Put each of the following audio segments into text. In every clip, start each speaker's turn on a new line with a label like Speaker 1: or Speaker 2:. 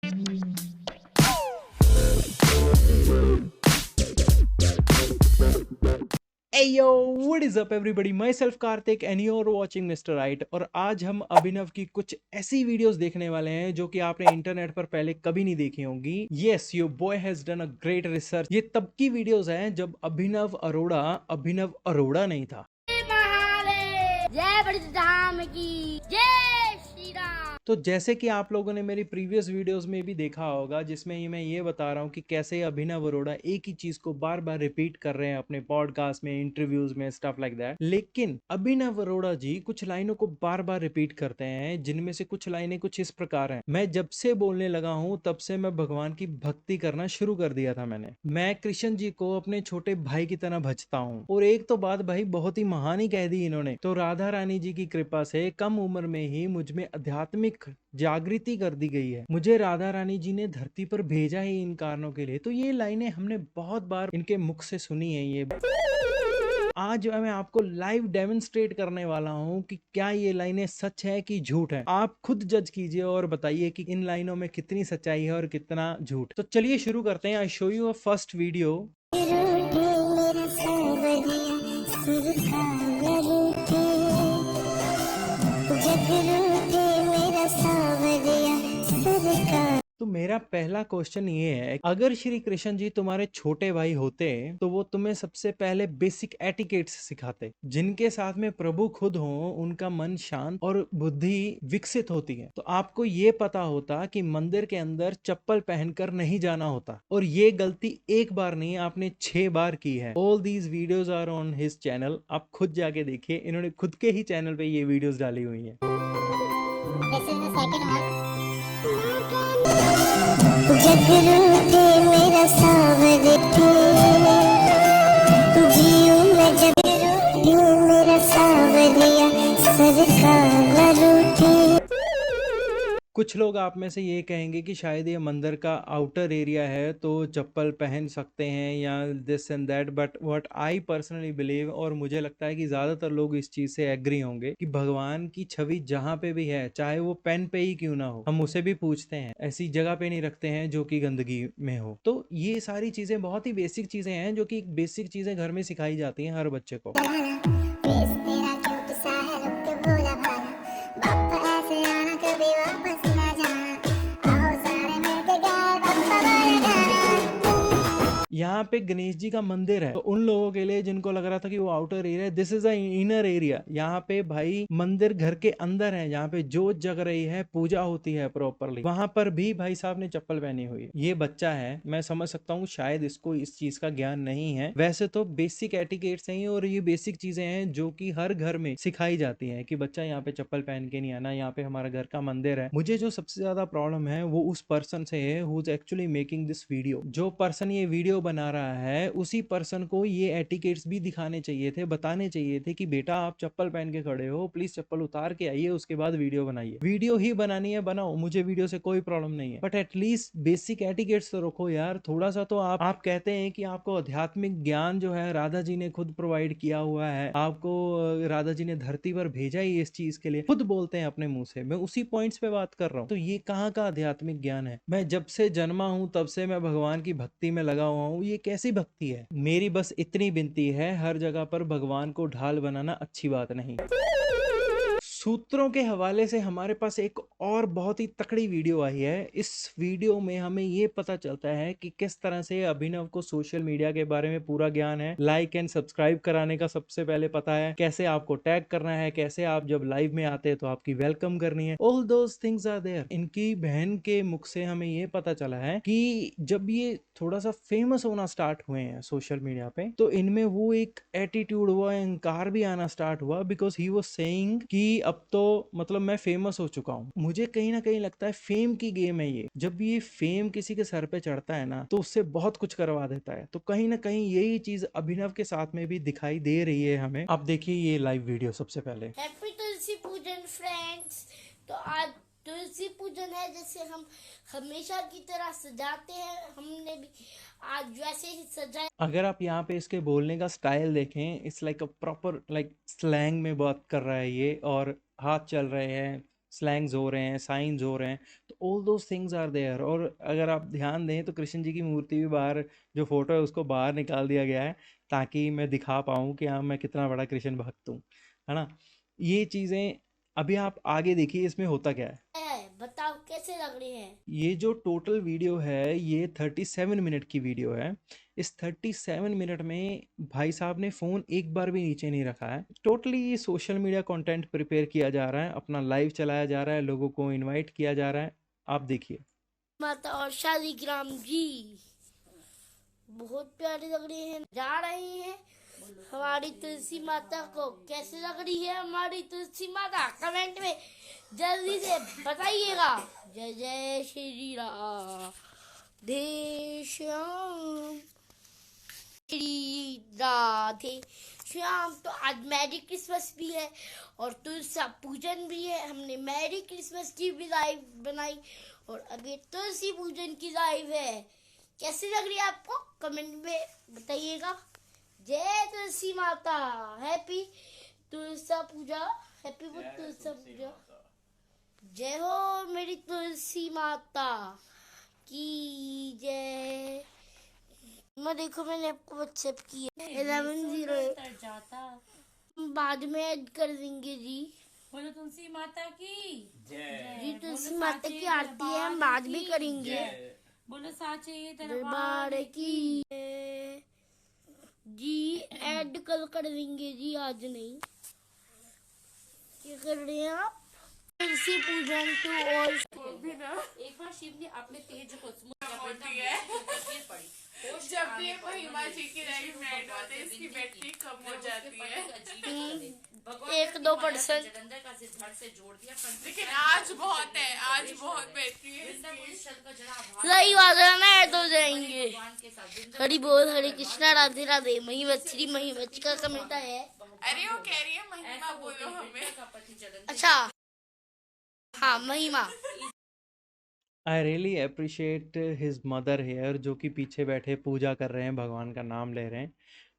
Speaker 1: Hey yo, what is up everybody? Myself Karthik and you're watching Mr. Right। और आज हम अभिनव की कुछ ऐसी वीडियोस देखने वाले हैं जो कि आपने इंटरनेट पर पहले कभी नहीं देखी होंगी। Yes, your boy has done a great research. ये तब की वीडियोस हैं जब अभिनव अरोड़ा नहीं था।
Speaker 2: जय बड़ी धाम की जय श्री राम।
Speaker 1: तो जैसे कि आप लोगों ने मेरी प्रीवियस वीडियोस में भी देखा होगा, जिसमें मैं ये बता रहा हूँ कि कैसे अभिनव अरोड़ा एक ही चीज को बार बार रिपीट कर रहे हैं अपने पॉडकास्ट में, इंटरव्यूज में, स्टफ लाइक दैट। लेकिन अभिनव अरोड़ा जी कुछ लाइनों को बार बार रिपीट करते हैं, जिनमें से कुछ लाइनें कुछ इस प्रकार हैं। मैं जब से बोलने लगा हूँ तब से मैं भगवान की भक्ति करना शुरू कर दिया था। मैं कृष्ण जी को अपने छोटे भाई की तरह भजता हूँ। और एक तो बात भाई बहुत ही महान ही कह दी इन्होंने। तो राधा रानी जी की कृपा से कम उम्र में ही मुझ में आध्यात्मिक जागृति कर दी गई है। मुझे राधा रानी जी ने धरती पर भेजा ही इन कारणों के लिए। तो ये लाइनें हमने बहुत बार इनके मुख से सुनी है। ये आज मैं आपको लाइव डेमोन्स्ट्रेट करने वाला हूं कि क्या ये लाइनें सच है कि झूठ है। आप खुद जज कीजिए और बताइए कि इन लाइनों में कितनी सच्चाई है और कितना झूठ। तो चलिए शुरू करते हैं। I show you a first video. तो मेरा पहला क्वेश्चन ये है, अगर श्री कृष्ण जी तुम्हारे छोटे भाई होते तो वो तुम्हें सबसे पहले बेसिक एटिकेट्स सिखाते। जिनके साथ में प्रभु खुद हो उनका मन शांत और बुद्धि विकसित होती है। तो आपको ये पता होता कि मंदिर के अंदर चप्पल पहनकर नहीं जाना होता। और ये गलती एक बार नहीं, आपने 6 बार की है। All these videos are on his channel. आप खुद जाके देखिए, इन्होंने खुद के ही चैनल पे ये वीडियोस डाली हुई है। मेरा सावरे जियो मैं मेरा सावरिया सरकार रूठी। कुछ लोग आप में से ये कहेंगे कि शायद ये मंदिर का आउटर एरिया है तो चप्पल पहन सकते हैं या this and that, but what I personally believe, और मुझे लगता है कि ज्यादातर लोग इस चीज से एग्री होंगे कि भगवान की छवि जहाँ पे भी है, चाहे वो पेन पे ही क्यों ना हो, हम उसे भी पूछते हैं, ऐसी जगह पे नहीं रखते हैं जो कि गंदगी में हो। तो ये सारी चीजें बहुत ही बेसिक चीजें हैं जो कि बेसिक चीजें घर में सिखाई जाती हैं हर बच्चे को। यहाँ पे गणेश जी का मंदिर है। तो उन लोगों के लिए जिनको लग रहा था कि वो आउटर एरिया है, this is a inner area. यहाँ पे भाई मंदिर घर के अंदर है, यहाँ पे जोत जग रही है, पूजा होती है प्रॉपरली। वहां पर भी भाई साहब ने चप्पल पहनी हुई है। ये बच्चा है, मैं समझ सकता हूँ शायद इसको इस चीज का ज्ञान नहीं है। वैसे तो बेसिक एटिकेट्स हैं और ये बेसिक चीजें हैं जो कि हर घर में सिखाई जाती है कि बच्चा यहाँ पे चप्पल पहन के नहीं आना, यहाँ पे हमारा घर का मंदिर है। मुझे जो सबसे ज्यादा प्रॉब्लम है वो उस पर्सन से है who is actually making this video. जो पर्सन ये वीडियो बना रहा है उसी पर्सन को ये एटिकेट्स भी दिखाने चाहिए थे, बताने चाहिए थे कि बेटा आप चप्पल पहन के खड़े हो, प्लीज चप्पल उतार के आइए, उसके बाद वीडियो बनाइए। वीडियो ही बनानी है बनाओ, मुझे वीडियो से कोई प्रॉब्लम नहीं है, बट एटलीस्ट बेसिक एटिकेट्स तो रखो यार थोड़ा सा। तो आप कहते हैं कि आपको आध्यात्मिक ज्ञान जो है राधा जी ने खुद प्रोवाइड किया हुआ है, आपको राधा जी ने धरती पर भेजा ही इस चीज के लिए, खुद बोलते हैं अपने मुंह से। मैं उसी पॉइंट्स पे बात कर रहा हूँ। तो ये कहाँ का आध्यात्मिक ज्ञान है? मैं जब से जन्मा हूँ तब से मैं भगवान की भक्ति में लगा हुआ हूँ। ये कैसी भक्ति है? मेरी बस इतनी विनती है, हर जगह पर भगवान को ढाल बनाना अच्छी बात नहीं। सूत्रों के हवाले से हमारे पास एक और बहुत ही तकड़ी वीडियो आई है। इस वीडियो में हमें ये पता चलता है कि किस तरह से अभिनव को सोशल मीडिया के बारे में पूरा ज्ञान है। लाइक एंड सब्सक्राइब कराने का सबसे पहले पता है, कैसे आपको टैग करना है, कैसे आप जब लाइव में आते हैं तो आपकी वेलकम करनी है। All those things are there. इनकी बहन के मुख से हमें ये पता चला है कि जब ये थोड़ा सा फेमस होना स्टार्ट हुए हैं सोशल मीडिया पे, तो इनमें वो एक एटीट्यूड हुआ, अहंकार भी आना स्टार्ट हुआ, बिकॉज ही वाज सेइंग कि अब तो मतलब मैं फेमस हो चुका हूँ। मुझे कहीं ना कहीं लगता है फेम की गेम है ये। जब ये फेम किसी के सर पे चढ़ता है ना तो उससे बहुत कुछ करवा देता है। तो कहीं ना कहीं यही चीज अभिनव के साथ में भी दिखाई दे रही है हमें। अब देखिए ये लाइव वीडियो सबसे पहले।
Speaker 2: हैप्पी तुलसी पूजन फ्रेंड्स। तो आज तुलसी पूजन है, जैसे हम हमेशा की तरह सजाते हैं, हमने भी आज वैसे ही सजाया।
Speaker 1: अगर आप यहाँ पे इसके बोलने का स्टाइल देखें, it's like a proper like slang में बात कर रहा है ये, और हाथ चल रहे हैं, स्लैंग्स हो रहे हैं, साइंस हो रहे हैं, तो all those things are there. और अगर आप ध्यान दें तो कृष्ण जी की मूर्ति भी बाहर, जो फोटो है उसको बाहर निकाल दिया गया है ताकि मैं दिखा पाऊँ कि हाँ मैं कितना बड़ा कृष्ण भक्त हूँ, है ना। ये चीज़ें अभी आप आगे देखिए इसमें होता क्या है।
Speaker 2: बताओ कैसे लग रही है।
Speaker 1: ये जो टोटल वीडियो है ये 37 मिनट की वीडियो है। इस 37 मिनट में भाई साहब ने फ़ोन एक बार भी नीचे नहीं रखा है। टोटली ये सोशल मीडिया कंटेंट प्रिपेयर किया जा रहा है, अपना लाइव चलाया जा रहा है, लोगों को इनवाइट किया जा रहा है। आप देखिए
Speaker 2: माता और शालिग्राम जी बहुत प्यारी लग रही है, जा रही है। हमारी तुलसी माता को कैसे लग रही है हमारी तुलसी माता, कमेंट में जल्दी से बताइएगा। जय जय श्री राधे श्याम, श्री राधे श्याम। तो आज मैरी क्रिसमस भी है और तुलसी पूजन भी है। हमने मैरी क्रिसमस की भी लाइव बनाई और अभी तुलसी पूजन की लाइव है। कैसी लग रही है आपको, कमेंट में बताइएगा। जय तुलसी माता, हैप्पी तुलसा पूजा, हैप्पी तुलसा पूजा। जय हो मेरी तुलसी माता की जय। मैं देखो मैंने आपको व्हाट्सएप की है 1108 बाद में ऐड कर देंगे जी।
Speaker 3: बोलो तुलसी माता की जय।
Speaker 2: जी तुलसी माता की आरती है, हम बाद भी करेंगे।
Speaker 3: बोलो साचे
Speaker 2: दरबार की जय। जी ऐड कल कर देंगे जी, आज नहीं। क्या कर रहे हैं आप। तुलसी पूजन टू ऑल।
Speaker 3: एक बार शिव ने अपने तेज को होती है
Speaker 4: जब भी महिमा जी की लाइव एड होते हैं इसकी बैटरी कम हो जाती है।
Speaker 2: 1-2%
Speaker 3: जलंधर का सिद्धार्थ से जोड़ दिया,
Speaker 4: लेकिन आज बहुत है, आज बहुत बैटरी है इसकी।
Speaker 2: सही बात है ना, ऐड हो जाएंगे। हरि बोल, हरे कृष्णा, राधे राधे। महिमत श्री महिमत का कमेंट है।
Speaker 4: अरे वो कह रही है महिमा बोलो हमें।
Speaker 2: अच्छा हाँ Mahima.
Speaker 1: I really appreciate his mother here, जो कि पीछे बैठे पूजा कर रहे हैं, भगवान का नाम ले रहे हैं।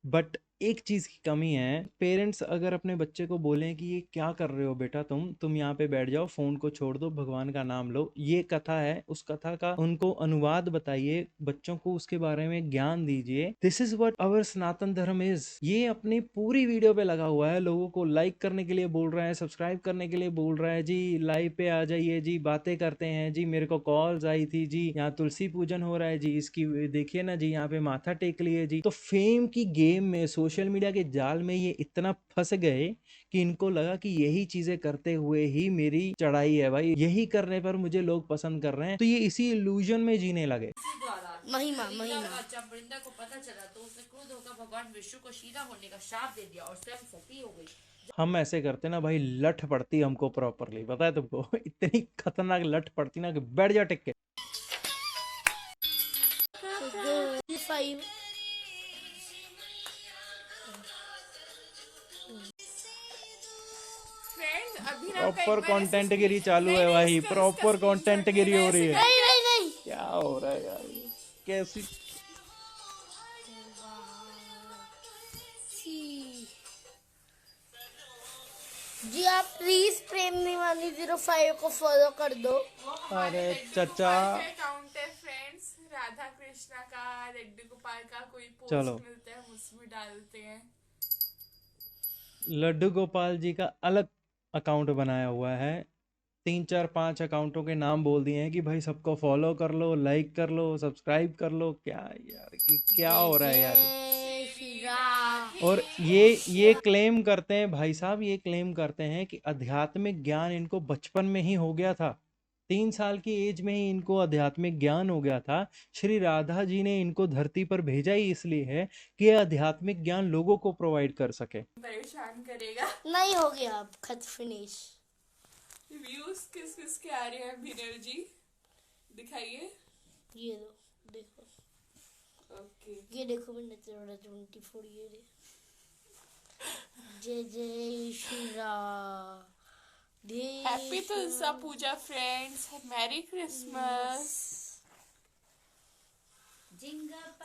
Speaker 1: बट एक चीज़ की कमी है, पेरेंट्स अगर अपने बच्चे को बोलें कि ये क्या कर रहे हो बेटा, तुम यहाँ पे बैठ जाओ, फ़ोन को छोड़ दो, भगवान का नाम लो। ये कथा है, उस कथा का उनको अनुवाद बताइए, बच्चों को उसके बारे में ज्ञान दीजिए। दिस इज व्हाट आवर सनातन धर्म इज। ये अपनी पूरी वीडियो पे लगा हुआ है, लोगों को लाइक करने के लिए बोल रहा है, सब्सक्राइब करने के लिए बोल रहा है जी, लाइव पे आ जाइए जी, बातें करते हैं जी, मेरे को कॉल्स आई थी जी, यहाँ तुलसी पूजन हो रहा है जी, इसकी देखिए ना जी, यहाँ पे माथा टेक लिए जी। तो फेम की गेम में, सोशल मीडिया के जाल में ये इतना फंस गए कि इनको लगा कि यही चीजें करते हुए ही मेरी चढ़ाई है भाई, यही करने पर मुझे लोग पसंद कर रहे हैं, तो ये इसी इल्यूजन में जीने लगे।
Speaker 2: महिमा महिमा।
Speaker 3: जब वृंदा को पता चला तो उसने क्रोध होकर भगवान विष्णु को शीला होने का शाप दे दिया और स्वयं सती हो गई।
Speaker 1: हम ऐसे करते ना भाई, लठ पड़ती हमको प्रॉपरली, पता है तुमको इतनी खतरनाक लठ पड़ती ना कि बैठ जा टिक के।
Speaker 2: 5
Speaker 4: फ्रेंड्स अभी ना
Speaker 1: प्रॉपर कंटेंट गिरी चालू है भाई, प्रॉपर कंटेंट गिरी हो रही है।
Speaker 2: नहीं नहीं नहीं।
Speaker 1: क्या हो रहा है यार, कैसी
Speaker 2: जी आप प्लीज प्रेम निवानी 05 को फॉलो कर दो।
Speaker 1: अरे चचा,
Speaker 4: अकाउंट है फ्रेंड्स, राधा कृष्णा का, लड्डू गोपाल का कोई पोस्ट
Speaker 1: चलो।
Speaker 4: मिलता है हम उसमें डालते हैं।
Speaker 1: लड्डू गोपाल जी का अलग अकाउंट बनाया हुआ है, 3 4 5 अकाउंटों के नाम बोल दिए हैं कि भाई सबको फॉलो कर लो, लाइक कर लो, सब्सक्राइब कर लो। क्या यार, कि क्या हो रहा है यार।
Speaker 2: जय श्री राम।
Speaker 1: और ये क्लेम करते हैं भाई साहब, ये क्लेम करते हैं कि आध्यात्मिक ज्ञान इनको बचपन में ही हो गया था, 3 साल की एज में ही इनको आध्यात्मिक ज्ञान हो गया था। श्री राधा जी ने इनको धरती पर भेजा ही इसलिए है कि ये आध्यात्मिक ज्ञान लोगों को प्रोवाइड कर सके।
Speaker 4: परेशान करेगा।
Speaker 2: नहीं हो गया अब खत फिनिश।
Speaker 4: व्यूज किस किस के आ रहे हैं विनर जी, दिखाइए।
Speaker 2: ये लो देखो,
Speaker 4: ओके
Speaker 2: ये देखो मैंने 24 ये दे। जय जय Shri Ram.
Speaker 4: Happy Tulsa Puja friends, merry Christmas.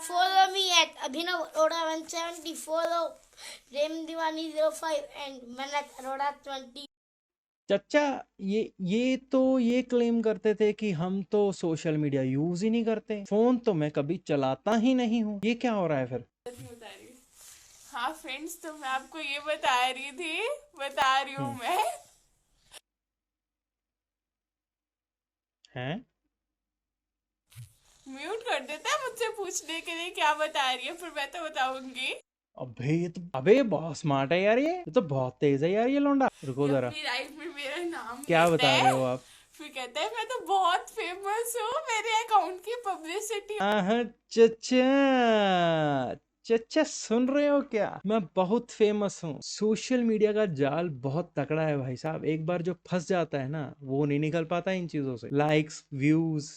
Speaker 2: Follow me at Abhinav Arora 170. Follow Rem Diwani 05 and Manat Arora 20.
Speaker 1: चचा, ये तो ये क्लेम करते थे कि हम तो सोशल मीडिया यूज ही नहीं करते, फोन तो मैं कभी चलाता ही नहीं हूँ, ये क्या हो रहा है फिर?
Speaker 4: नहीं बता रही। हाँ फ्रेंड्स, तो मैं आपको ये बता रही थी, बता रही हूँ
Speaker 1: हम्म।
Speaker 4: मैं।
Speaker 1: हैं?
Speaker 4: म्यूट कर देता है मुझसे पूछने के लिए क्या बता रही है, फिर मैं तो बताऊंगी।
Speaker 1: अबे बहुत स्मार्ट है यार, ये तो बहुत तेज है यार ये लौंडा। रुको
Speaker 4: ये
Speaker 1: जरा,
Speaker 4: अपनी लाइफ में मेरा नाम
Speaker 1: क्या
Speaker 4: लेता
Speaker 1: बता
Speaker 4: है,
Speaker 1: रहे हो आप?
Speaker 4: फिर कहता है मैं तो बहुत फेमस हूँ, मेरे अकाउंट की पब्लिसिटी।
Speaker 1: चचा, चचा सुन रहे हो क्या? मैं बहुत फेमस हूँ। सोशल मीडिया का जाल बहुत तकड़ा है भाई साहब, एक बार जो फंस जाता है ना वो नहीं निकल पाता इन चीजों से। लाइक्स, व्यूज,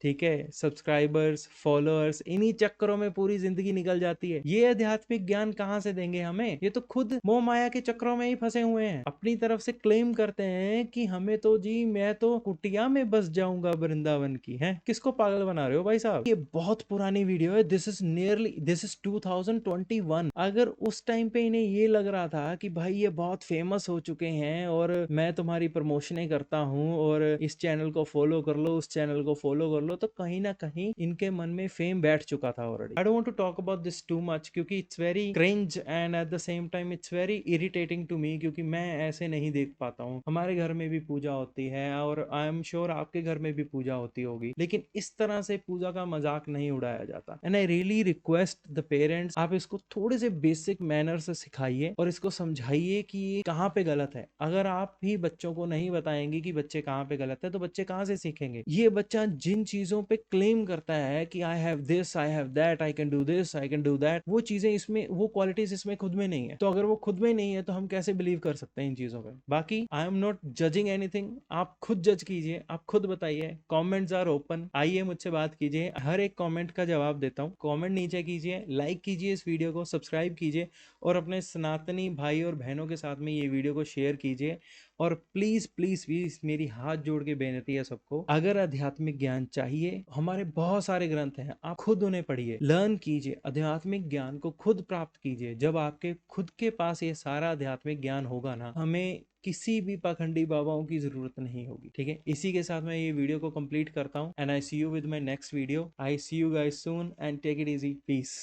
Speaker 1: ठीक है, सब्सक्राइबर्स, फॉलोअर्स, इन्हीं चक्करों में पूरी जिंदगी निकल जाती है। ये आध्यात्मिक ज्ञान कहाँ से देंगे हमें? ये तो खुद मोह माया के चक्करों में ही फंसे हुए हैं। अपनी तरफ से क्लेम करते हैं कि हमें तो जी, मैं तो कुटिया में बस जाऊंगा वृंदावन की। है, किसको पागल बना रहे हो भाई साहब? ये बहुत पुरानी वीडियो है, दिस इज 2021। अगर उस टाइम पे इन्हें ये लग रहा था कि भाई ये बहुत फेमस हो चुके हैं और मैं तुम्हारी प्रमोशनें करता हूँ और इस चैनल को फॉलो कर लो, उस चैनल को फॉलो कर लो, तो कहीं ना कहीं इनके मन में फेम बैठ चुका था already. I don't want to talk about this too much क्योंकि it's very cringe and at the same time it's very irritating to me, क्योंकि मैं ऐसे नहीं देख पाता हूँ। हमारे घर में भी पूजा होती है और आई एम श्योर आपके घर में भी पूजा होती होगी, लेकिन इस तरह से पूजा का मजाक नहीं उड़ाया जाता। And I really request the parents, आप इसको थोड़े से बेसिक मैनर से सिखाइए और इसको समझाइए कि ये कहाँ पे गलत है। अगर आप भी बच्चों को नहीं बताएंगे कि बच्चे कहाँ पे गलत है तो बच्चे कहाँ से सीखेंगे? ये बच्चा जिन चीजों पे क्लेम करता है कि I have this, I have that, I can do this, I can do that, वो चीजें इसमें, वो क्वालिटीज इसमें खुद में नहीं है। तो अगर वो खुद में नहीं है तो हम कैसे बिलीव कर सकते हैं इन चीजों पे? बाकी I am not judging anything, आप खुद जज कीजिए, आप खुद बताइए। कमेंट्स आर ओपन, आइए मुझसे बात कीजिए, हर एक कमेंट का जवाब देता हूँ। कमेंट नीचे कीजिए, लाइक कीजिए इस वीडियो को, सब्सक्राइब कीजिए और अपने सनातनी भाई और बहनों के साथ में ये वीडियो को शेयर कीजिए। और प्लीज प्लीज प्लीज मेरी हाथ जोड़ के बेनती है सबको, अगर आध्यात्मिक ज्ञान चाहिए, हमारे बहुत सारे ग्रंथ हैं, आप खुद उन्हें पढ़िए, लर्न कीजिए, आध्यात्मिक ज्ञान को खुद प्राप्त कीजिए। जब आपके खुद के पास ये सारा आध्यात्मिक ज्ञान होगा ना, हमें किसी भी पाखंडी बाबाओं की जरूरत नहीं होगी। ठीक है, इसी के साथ मैं ये वीडियो को कंप्लीट करता हूँ and I see you with my next video. I see you guys soon and take it easy, piece.